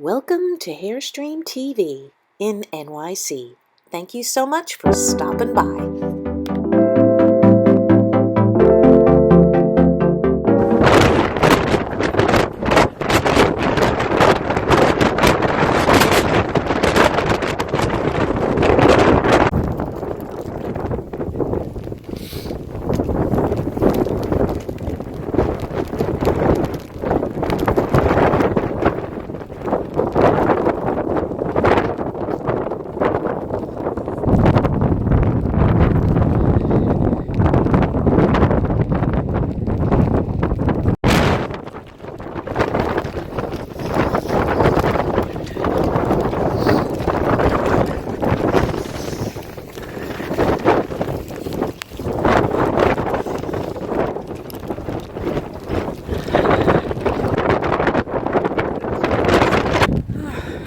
Welcome to Hairstreamtv in NYC. Thank you so much for stopping by.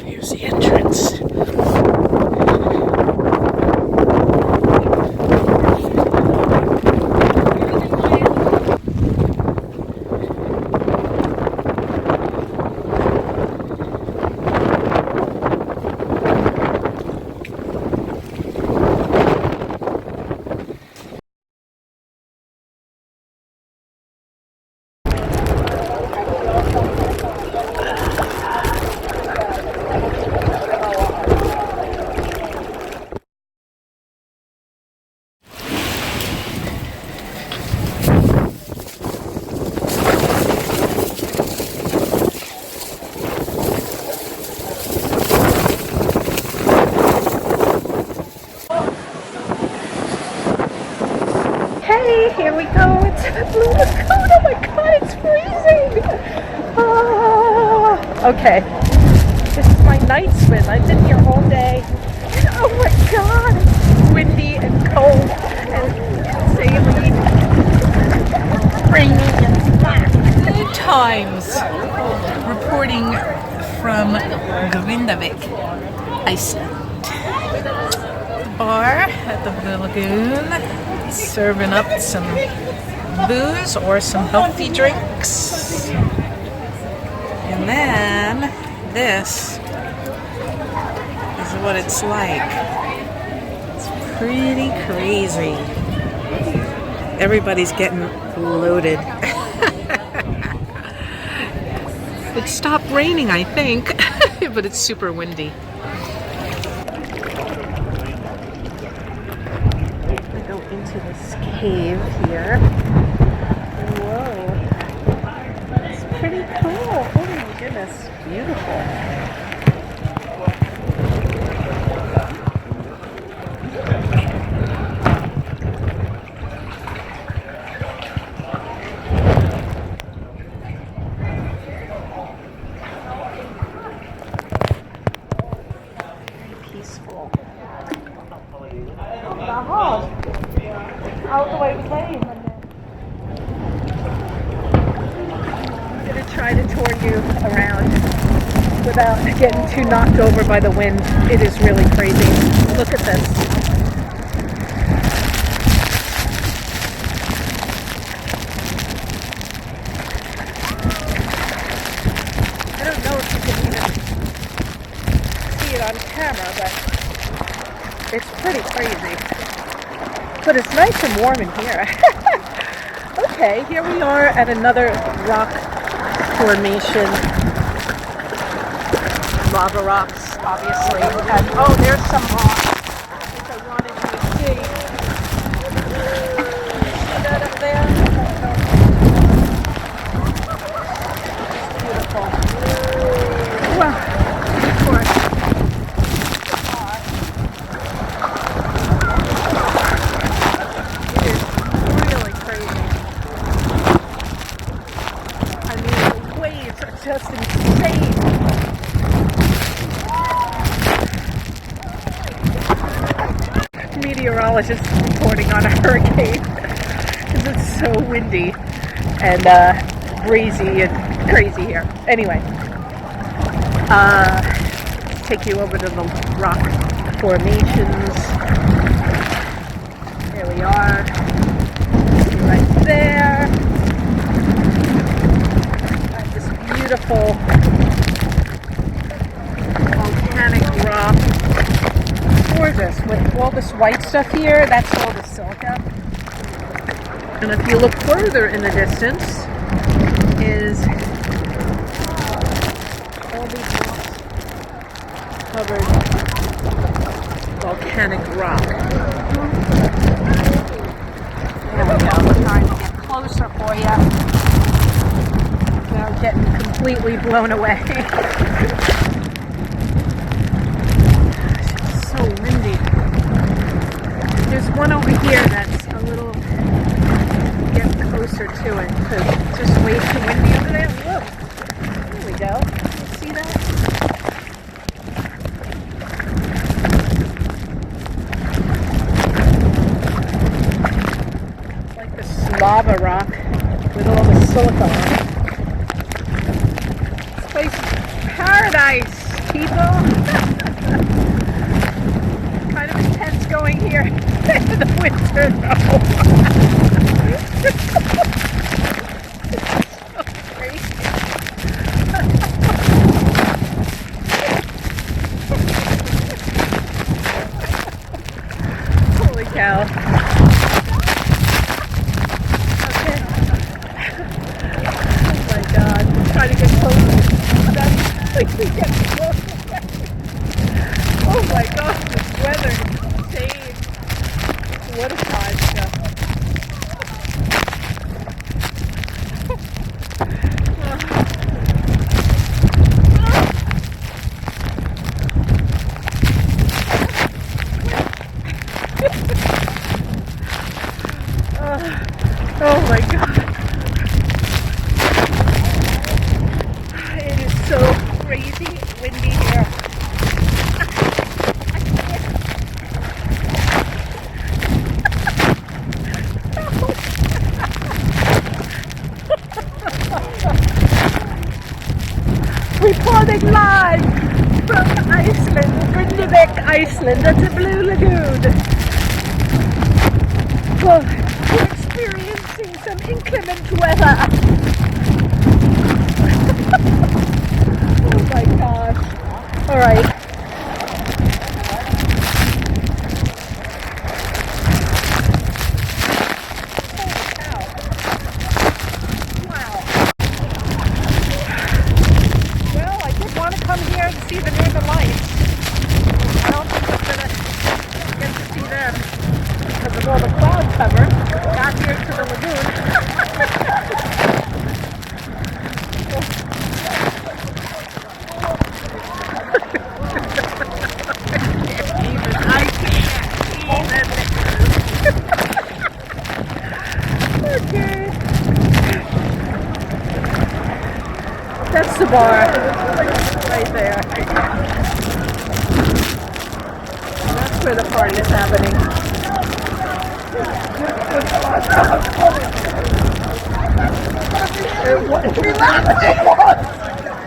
Here's the entrance. Hey, here we go. It's Blue Lagoon. Oh my god, it's freezing. Okay, this is my night swim. I've been here all day. Oh my god, it's windy and cold and saline, rainy and black. Good times. Reporting from Grindavik, Iceland. Bar at the Blue Lagoon. Serving up some booze or some healthy drinks. And then this is what it's like. It's pretty crazy. Everybody's getting loaded. It stopped raining, I think, but it's super windy. Into this cave here. Whoa. It's pretty cool. Oh my goodness. Beautiful. Very peaceful. Out the way plane. I'm going to try to tour you around without getting too knocked over by the wind. It is really crazy. Look at this. I don't know if you can even see it on camera, but it's pretty crazy. But it's nice and warm in here. Okay, here we are at another rock formation. Lava rocks, obviously. And oh, there's some rock which I wanted you to see. See that up there? It's beautiful. Well, of course. Just insane. Meteorologist reporting on a hurricane because it's so windy and breezy and crazy here. Anyway, let's take you over to the rock formations. There we are, right there. Beautiful this. With all this white stuff here, that's all the silica. And if you look further in the distance, is all these rocks covered volcanic rock. There we go. I'm trying to get closer for you. Now getting completely blown away. It's so windy. There's one over here that's a little getting closer to it because it's just way too windy over there. Look. There we go. You see that? It's like this lava rock with all the silica on it. This place is paradise, people. Kind of intense going here in the winter, though. It's so crazy. Holy cow. Okay. Oh my God. I'm trying to get closer. That's getting closer. Oh my gosh, this weather is insane. What a time stuff. Oh my God. It is so crazy windy here. Reporting live from Iceland, Reykjavik, Iceland, at the Blue Lagoon. Oh, we're experiencing some inclement weather. Oh my gosh. All right. See the northern lights. I don't think I'm gonna get to see them because of all the cloud cover. Got here to the lagoon. I can't even. Okay. That's the bar. Right there. That's where the party is happening.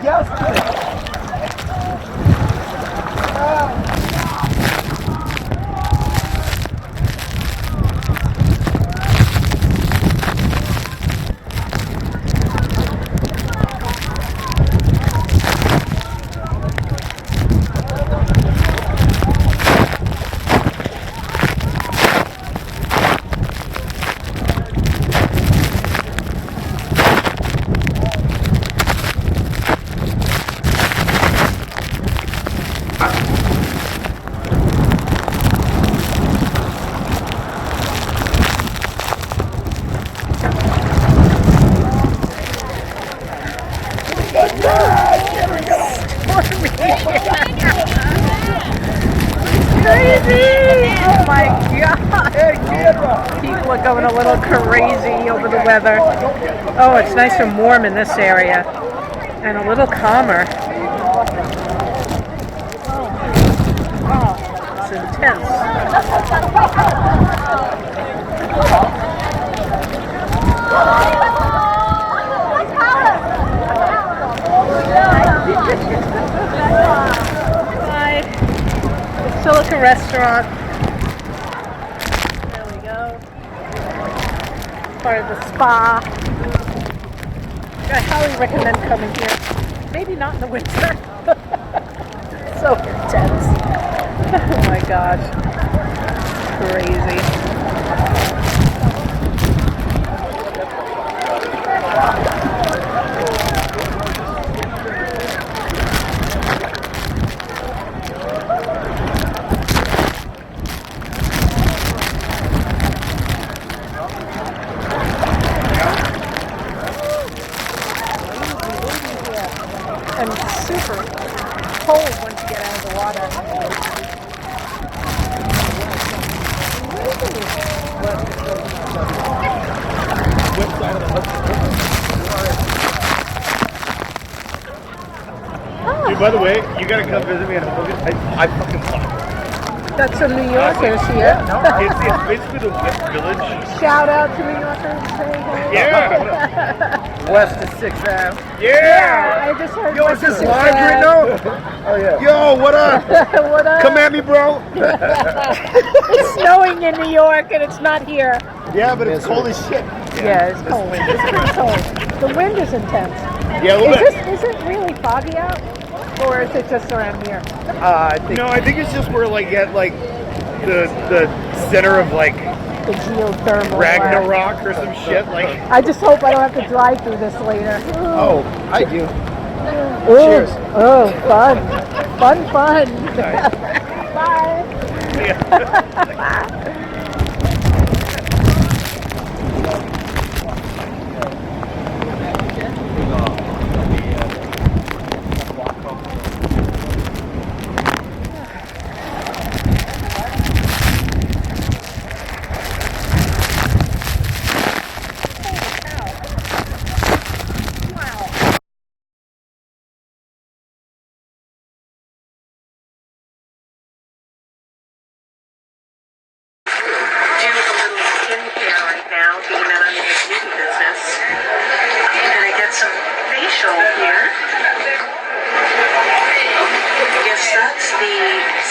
Yes. Crazy! Oh my God! People are going a little crazy over the weather. Oh, it's nice and warm in this area, and a little calmer. Oh, it's intense. Hi, the Silica restaurant. There we go. Part of the spa. I highly recommend coming here. Maybe not in the winter. So intense. Oh my gosh. Crazy. And super cold once you get out of the water. Dude, by the way, you gotta come visit me in Hogan. I fucking love it. Got some New Yorkers here. It's basically the West Village. Shout out to New Yorkers. Say hey. Yeah. West of 6th Ave. Yeah. I just heard. Yo, is this live right now? Oh, yeah. Yo, what up? What up? Come at me, bro. It's snowing in New York and it's not here. Yeah, but it's cold as shit. Yeah, it's cold. It's pretty cold. The wind is intense. Yeah, a little bit. Is it really foggy out? Or is it just around here? I think No, I think it's just we're like at like the center of like The geothermal. Ragnarok or some shit. Like, I just hope I don't have to drive through this later. Oh, I do. Ooh. Cheers. Oh, fun. Fun. Bye.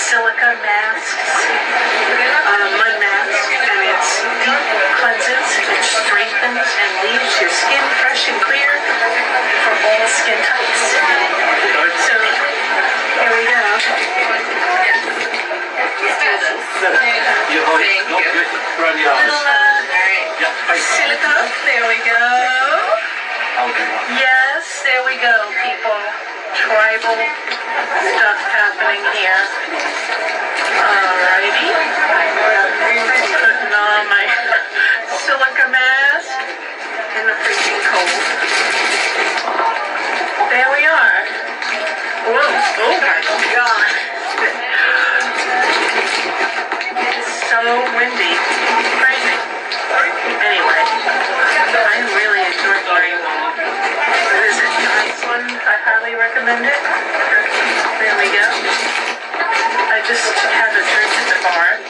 Silica masks, mud mask, and it's deep cleanses, it strengthens and leaves your skin fresh and clear for all skin types. So, here we go. Little silica, there we go. Yes, there we go, people. Tribal stuff happening here. Alrighty. Putting on my silica mask in the freezing cold. There we are. Whoa, oh my god. It's so windy. Crazy. Anyway, I really enjoyed my visit to Iceland. I highly recommend it. There we go. I just had a drink at the bar.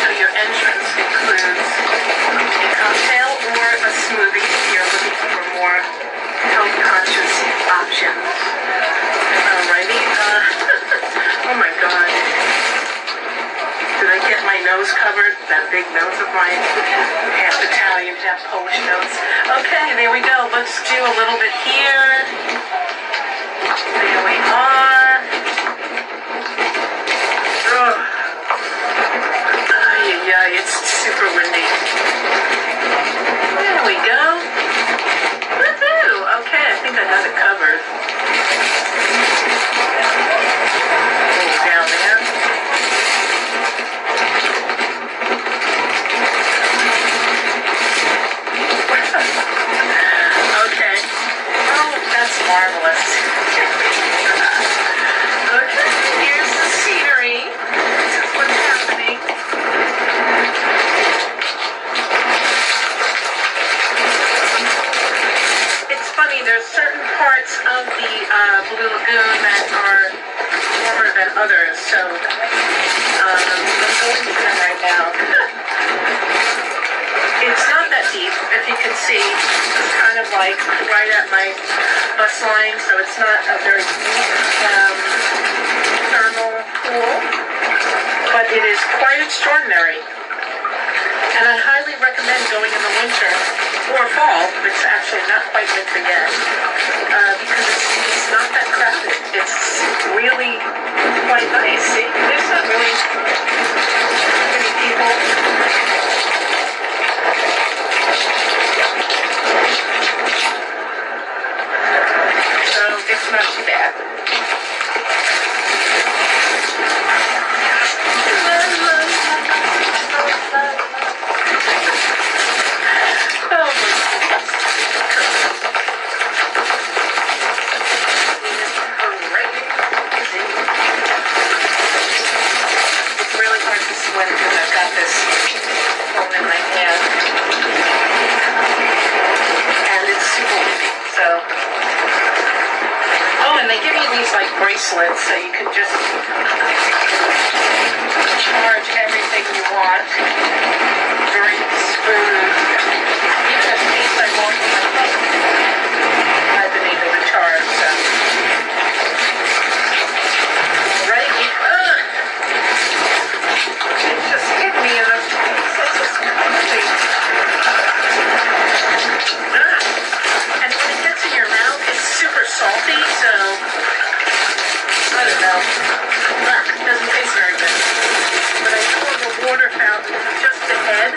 So your entrance includes a cocktail or a smoothie if you're looking for more health-conscious options. Alrighty. Oh my god. Did I get my nose covered? That big nose of mine? Half Italian, half Polish nose. Okay, there we go. Let's do a little bit here. There we are. Ugh. It's super windy. There we go. Woohoo! Okay, I think I got it covered. Down there. Okay. Oh, that's marvelous. Okay, here's the scenery. This is what's happening. It's funny, there's certain parts of the Blue Lagoon that are warmer than others, so I'm going to them right now. It's not that deep, if you can see. It's kind of like right at my bus line, so it's not a very deep thermal pool, but it is quite extraordinary. And I highly recommend going in the winter or fall. It's actually not quite winter yet, because it's not that crowded. It's really quite nice. See, there's not bad. Oh my It's really hard to sweat because I've got this phone in my hand. And it's super windy, so. Oh, and they give you these like bracelets so you can just charge everything you want. Drinks, food, even if things I want for my phone, I've been able to charge, so. Right? It just hit me in the face. It's just crazy. And when it gets in your mouth, it's super salty, so I don't know. It doesn't taste very good. But I do have a water fountain just ahead,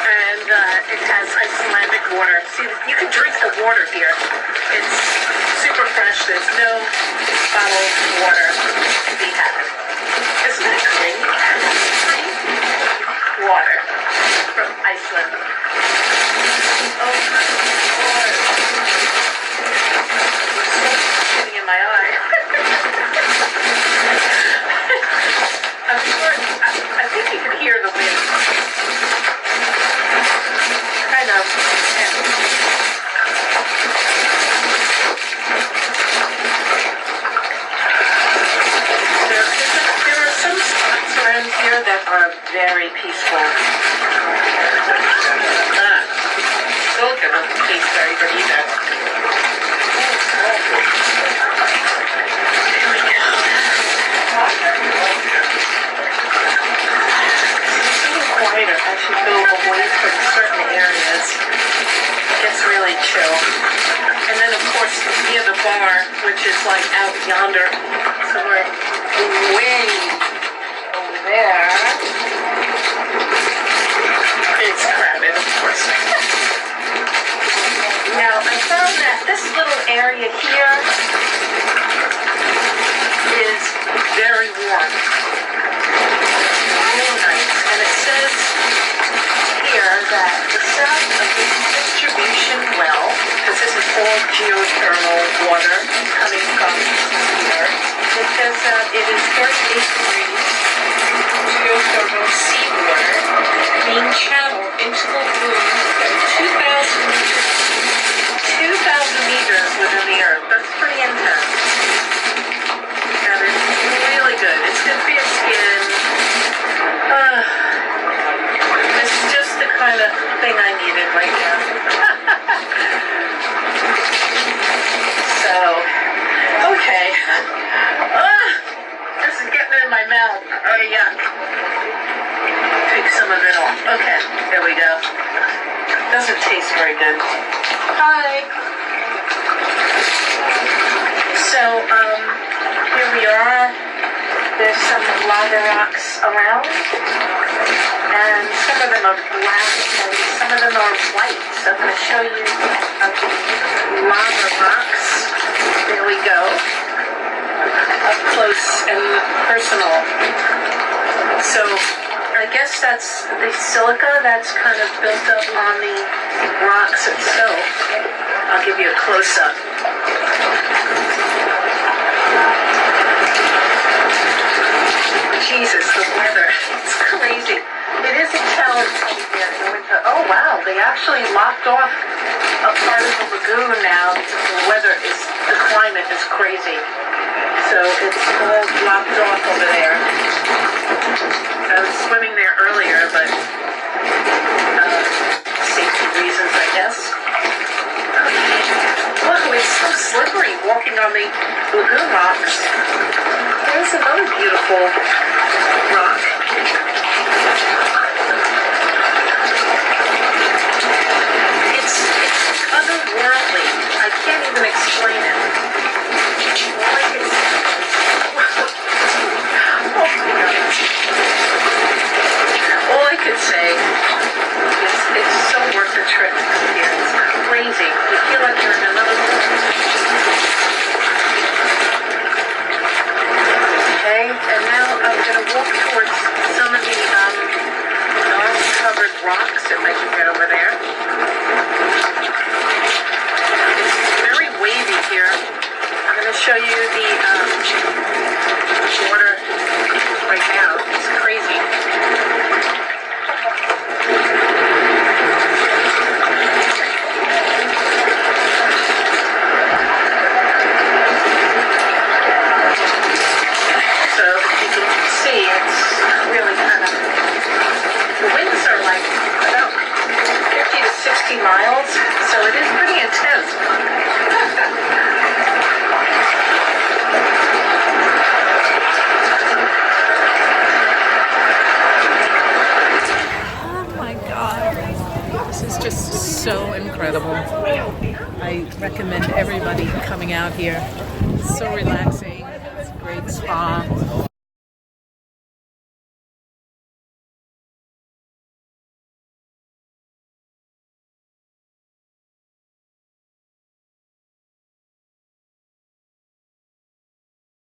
and it has Icelandic water. See, you can drink the water here. It's super fresh. There's no bottled water to be had. Isn't that great? Free water from Iceland. Oh my God. It's getting in my eye. I'm sure, I think you can hear the wind. Kind of. There are some spots around here that are very peaceful. Silica doesn't taste very good either. There we go. It's a little quieter as you go away from certain areas. It gets really chill. And then of course near the bar, which is like out yonder, somewhere way over there, it's crowded, of course. Now, I found that this little area here is very warm. Really nice. And it says here that the sound of this distribution well, because this is all geothermal water coming from here, it says that it is 38 degrees geothermal seawater being channeled into the lagoon at 2,000 meters within the earth. That's pretty intense. And it's really good. It's good for your skin. It's just the kind of thing I needed right now. So, okay. This is getting in my mouth. Oh, yuck. Take some of it off. Okay, there we go. Doesn't taste very good. Hi. So, here we are. There's some lava rocks around, and some of them are black, and some of them are white. So I'm going to show you the lava rocks. There we go. Up close and personal. So, I guess that's the silica that's kind of built up on the rocks itself. I'll give you a close-up. Jesus, the weather. It's crazy. It is a challenge here in the winter. Oh, wow. They actually locked off a part of the lagoon now because the weather is, the climate is crazy. So it's all blocked off over there. I was swimming there earlier, but safety reasons, I guess. Whoa, it's so slippery walking on the lagoon rocks. There's another beautiful rock. It's otherworldly. I can't even explain it. All I could say is it's so worth the trip here. It's crazy. You feel like you're in another world. so incredible. I recommend everybody coming out here. It's so relaxing. It's a great spa.